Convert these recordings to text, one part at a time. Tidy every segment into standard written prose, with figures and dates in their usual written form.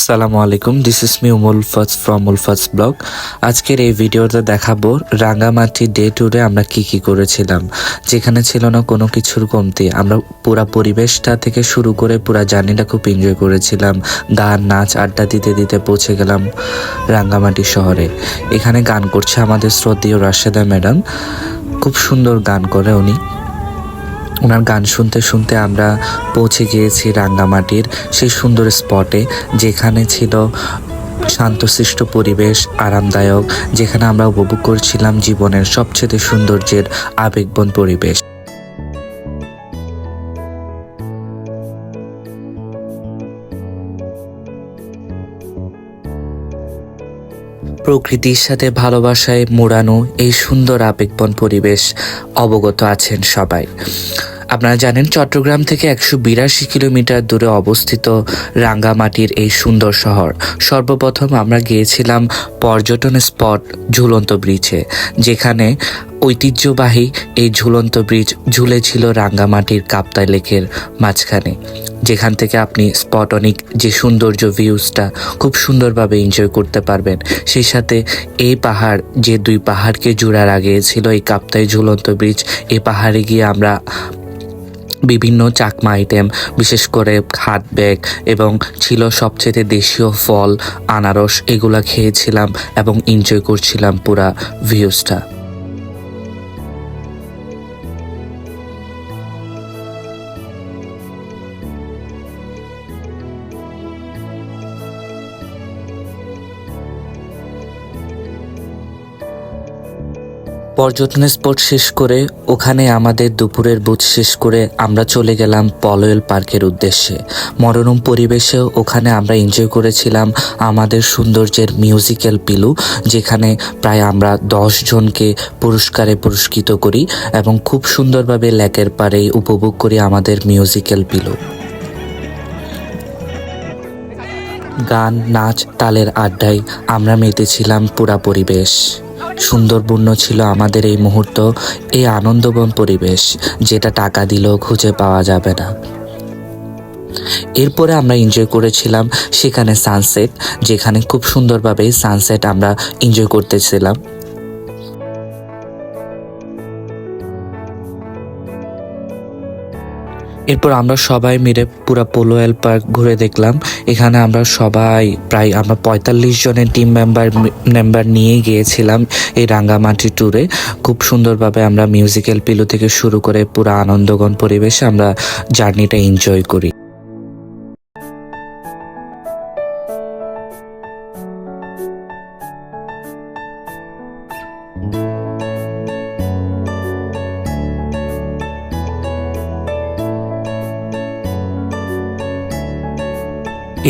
আসসালামু আলাইকুম, this is me Umulfaz from Ulfaz blog. আজকের এই ভিডিওতে দেখাবো রাঙ্গামাটি ডে ট্যুরে আমরা কি করেছিলাম, যেখানে ছিল না কোনো কিছুর কমতি। আমরা পুরা পরিবেশটা থেকে শুরু করে পুরা জার্নিটা খুব এনজয় করেছিলাম। গান নাচ আড্ডা দিতে দিতে পৌঁছে গেলাম রাঙ্গামাটি শহরে। এখানে গান করছে আমাদের শ্রদ্ধেয় রাশেদা ম্যাডাম, খুব সুন্দর গান করে উনি। ওনার গান শুনতে শুনতে আমরা পৌঁছে গিয়েছি রাঙ্গামাটির সেই সুন্দর স্পটে, যেখানে ছিল শান্তশিষ্ট পরিবেশ, আরামদায়ক, যেখানে আমরা উপভোগ করছিলাম জীবনের সবচেয়ে সৌন্দর্যের আবেগবন পরিবেশ। প্রকৃতির সাথে ভালোবাসায় মোড়ানো এই সুন্দর আবেগবন পরিবেশ অবগত আছেন সবাই। আপনারা জানেন চট্টগ্রাম থেকে 182 কিলোমিটার দূরে অবস্থিত রাঙ্গামাটির এই সুন্দর শহর। সর্বপ্রথম আমরা গিয়েছিলাম পর্যটন স্পট ঝুলন্ত ব্রিজে, যেখানে ঐতিহ্যবাহী এই ঝুলন্ত ব্রিজ ঝুলেছিল রাঙ্গামাটির কাপ্তাই লেকের মাঝখানে, যেখান থেকে আপনি স্পটনিক যে সৌন্দর্য ভিউজটা খুব সুন্দরভাবে এনজয় করতে পারবেন। সেই সাথে এই পাহাড়, যে দুই পাহাড়কে জোড়া লাগিয়েছিল এই কাপ্তাই ঝুলন্ত ব্রিজ, এই পাহাড়ে গিয়ে আমরা বিভিন্ন চাকমা আইটেম, বিশেষ করে হাত ব্যাগ এবং ছিল সবচেয়ে দেশীয় ফল আনারস, এগুলা খেয়েছিলাম এবং এনজয় করছিলাম পুরা ভিউজটা। পর্যটন স্পট শেষ করে ওখানে আমাদের দুপুরের বুথ শেষ করে আমরা চলে গেলাম পলয়েল পার্কের উদ্দেশ্যে। মনোরম পরিবেশে ওখানে আমরা এনজয় করেছিলাম আমাদের সৌন্দর্যের মিউজিক্যাল পিলু, যেখানে প্রায় আমরা 10 জনকে পুরস্কারে পুরস্কৃত করি এবং খুব সুন্দরভাবে লেকের পাড়ে উপভোগ করি আমাদের মিউজিক্যাল পিলু। গান নাচ তালের আড্ডায় আমরা মেতেছিলাম পুরা পরিবেশ। সুন্দরপূর্ণ ছিল আমাদের এই মুহূর্ত, এই আনন্দবন পরিবেশ, যেটা টাকা দিলেও খুঁজে পাওয়া যাবে না। এরপরে আমরা এনজয় করেছিলাম সেখানে সানসেট, যেখানে খুব সুন্দরভাবে সানসেট আমরা এনজয় করতেছিলাম। এরপর আমরা সবাই মিলে পুরা পলয়েল পার্ক ঘুরে দেখলাম। এখানে আমরা সবাই প্রায় 45 জনের টিম মেম্বার নিয়ে গিয়েছিলাম এই রাঙ্গামাটি ট্যুরে। খুব সুন্দরভাবে আমরা মিউজিক্যাল পিলু থেকে শুরু করে পুরা আনন্দঘন পরিবেশে আমরা জার্নিটা এনজয় করি।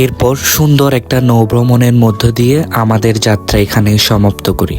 এরপর সুন্দর একটা নৌভ্রমণের মধ্য দিয়ে আমাদের যাত্রা এখানে সমাপ্ত করি।